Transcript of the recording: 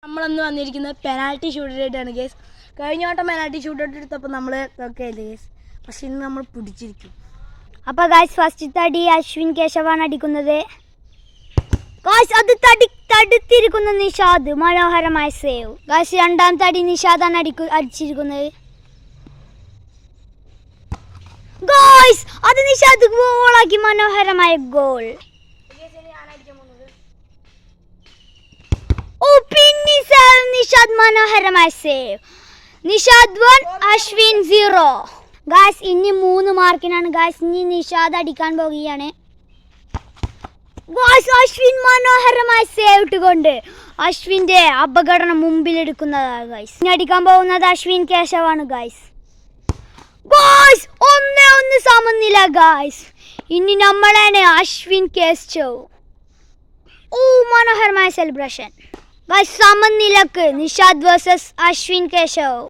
നമ്മളന്ന് വന്നിരിക്കുന്നത് penalty ഷൂട്ടായിട്ടാണ് guys. കഴിഞ്ഞ വട്ടം പെനാൽറ്റി ഷൂട്ടൗട്ട് എടുത്തപ്പോൾ നമ്മൾ ഒക്കെ അല്ലേ ഗേസ്, പക്ഷെ ഇന്ന് നമ്മൾ പിടിച്ചിരിക്കും. അപ്പോൾ ഗായ്സ് ഫസ്റ്റ് തടി അശ്വിൻ കേശവാണ് അടിക്കുന്നത്. ഗായ്സ് അത് തടുത്തിരിക്കുന്ന നിഷാദ്, മനോഹരമായ സേവ്. ഗായ്സ് രണ്ടാം തടി നിഷാദാണ് അടിച്ചിരിക്കുന്നത്. ഗായ്സ് അത് നിഷാദ് ഗോളാക്കി, മനോഹരമായ ഗോൾ. ഓ പിന്നെ സേവ് നിഷാദ്, മനോഹരമായ സേവ്. നിഷാദ് 1 അശ്വിൻ 0. ഗായ്സ് ഇനി 3 മാർക്കിനാണ് ഗായ്സ്. ഇനി നിഷാദ് അടിക്കാൻ പോകുകയാണ്. ഗായ്സ് അശ്വിൻ മനോഹരമായ സേവ് ഇട്ടുകൊണ്ട് അശ്വിന്റെ അപകടം മുമ്പിലെടുക്കുന്നതാണ് ഗായ്സ്. ഇനി അടിക്കാൻ പോകുന്നത് അശ്വിൻ കേശവാണ് ഗായ്സ്. ഗായ്സ് 1-1 സമനില ഗായ്സ്. ഇനി നമ്മളാണ് അശ്വിൻ കേശവ്. ഓ മനോഹരമായ സെലിബ്രേഷൻ ഗായ്സ്. സമനിലക്ക് നിഷാദ് വേഴ്സസ് അശ്വിൻ കേശവ്.